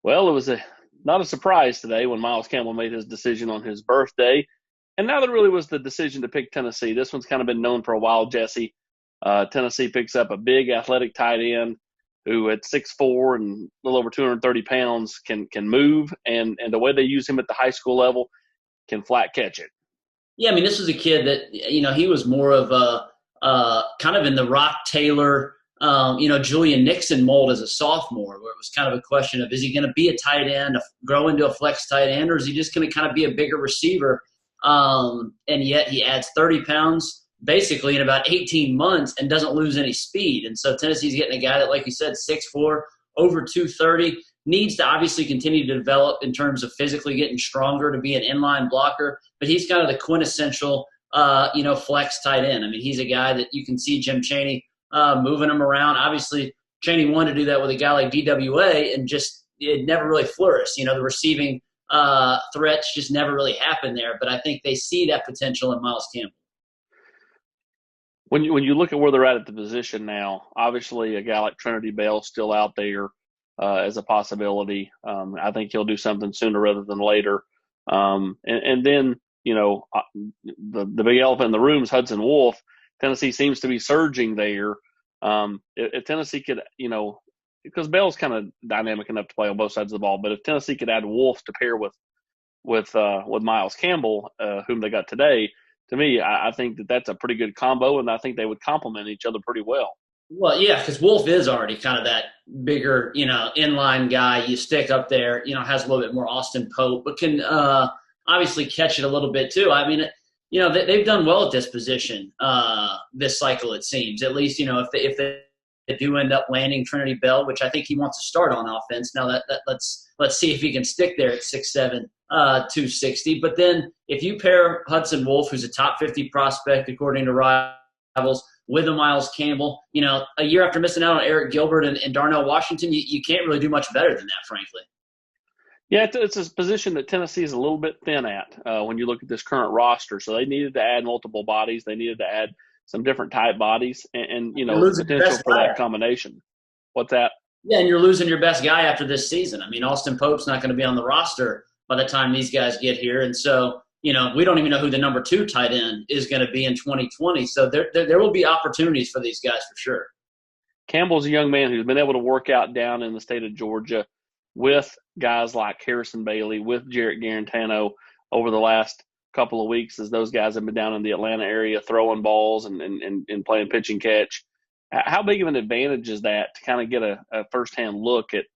Well, it was not a surprise today when Miles Campbell made his decision on his birthday. And now that really was the decision to pick Tennessee. This one's kind of been known for a while, Jesse. Tennessee picks up a big athletic tight end who at 6'4" and a little over 230 pounds can move. And the way they use him at the high school level can flat catch it. Yeah, I mean, this was a kid that, he was more of a kind of in the Rock Taylor, Julian Nixon mold as a sophomore, where it was kind of a question of, is he going to be a tight end, grow into a flex tight end, or is he just going to kind of be a bigger receiver? And yet he adds 30 pounds basically in about 18 months and doesn't lose any speed. And so Tennessee's getting a guy that, like you said, 6'4", over 230, needs to obviously continue to develop in terms of physically getting stronger to be an inline blocker, but he's kind of the quintessential, flex tight end. I mean, he's a guy that you can see Jim Chaney moving him around. Obviously, Chaney wanted to do that with a guy like DWA, and just it never really flourished. The receiving threats just never really happened there, but I think they see that potential in Miles Campbell. When you look at where they're at the position now, obviously a guy like Trinity Bell's still out there as a possibility. I think he'll do something sooner rather than later. And then, the big elephant in the room is Hudson Wolf. Tennessee seems to be surging there. If Tennessee could, because Bell's kind of dynamic enough to play on both sides of the ball, but if Tennessee could add Wolf to pair with Miles Campbell, whom they got today, to me, I think that's a pretty good combo, and I think they would complement each other pretty well. Well, yeah, because Wolf is already kind of that bigger, inline guy you stick up there, has a little bit more Austin Pope, but can obviously catch it a little bit too. I mean, they've done well at this position this cycle, it seems. At least, if they do end up landing Trinity Bell, which I think he wants to start on offense. Now let's see if he can stick there at 6'7", 260. But then if you pair Hudson Wolf, who's a top 50 prospect according to Rivals, with a Miles Campbell, a year after missing out on Eric Gilbert and Darnell Washington, you can't really do much better than that, frankly. Yeah, it's a position that Tennessee is a little bit thin at when you look at this current roster. So they needed to add multiple bodies. They needed to add some different type bodies and potential for that combination. What's that? Yeah, and you're losing your best guy after this season. I mean, Austin Pope's not going to be on the roster by the time these guys get here. And so, we don't even know who the number 2 tight end is going to be in 2020. So there will be opportunities for these guys for sure. Campbell's a young man who's been able to work out down in the state of Georgia with guys like Harrison Bailey, with Jarrett Garantano over the last couple of weeks as those guys have been down in the Atlanta area throwing balls and playing pitch and catch. How big of an advantage is that to kind of get a firsthand look at,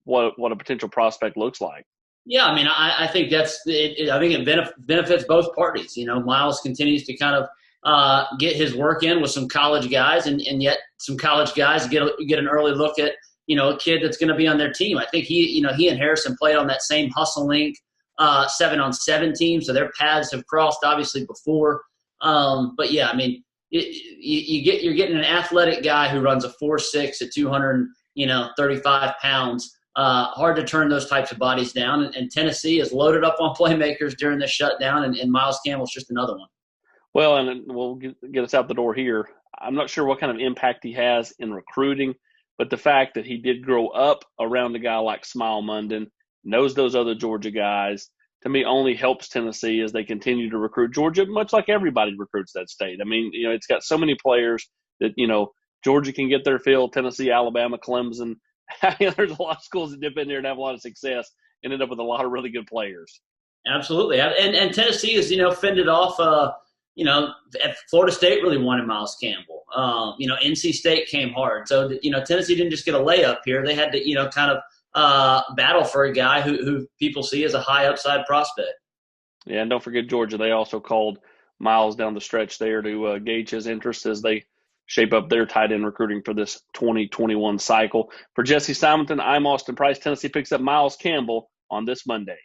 what a potential prospect looks like? Yeah, I mean, I think that's it. I think it benefits both parties. Miles continues to kind of get his work in with some college guys, and yet some college guys get an early look at a kid that's going to be on their team. I think he and Harrison played on that same Hustle Inc. 7-on-7 team, so their paths have crossed obviously before. But yeah, I mean, you're getting an athletic guy who runs a 4.6 at 235 pounds. Hard to turn those types of bodies down, and Tennessee is loaded up on playmakers during the shutdown, and Miles Campbell's just another one. Well, and we'll get us out the door here. I'm not sure what kind of impact he has in recruiting, but the fact that he did grow up around a guy like Smile Munden, knows those other Georgia guys, to me only helps Tennessee as they continue to recruit Georgia, much like everybody recruits that state. I mean, it's got so many players that, Georgia can get their fill, Tennessee, Alabama, Clemson. There's a lot of schools that dip in there and have a lot of success and end up with a lot of really good players. Absolutely. And Tennessee is, fended off, Florida State really wanted Miles Campbell. NC State came hard. So, Tennessee didn't just get a layup here. They had to, kind of battle for a guy who people see as a high upside prospect. Yeah, and don't forget Georgia. They also called Miles down the stretch there to gauge his interest as they shape up their tight end recruiting for this 2021 cycle. For Jesse Simonton, I'm Austin Price. Tennessee picks up Miles Campbell on this Monday.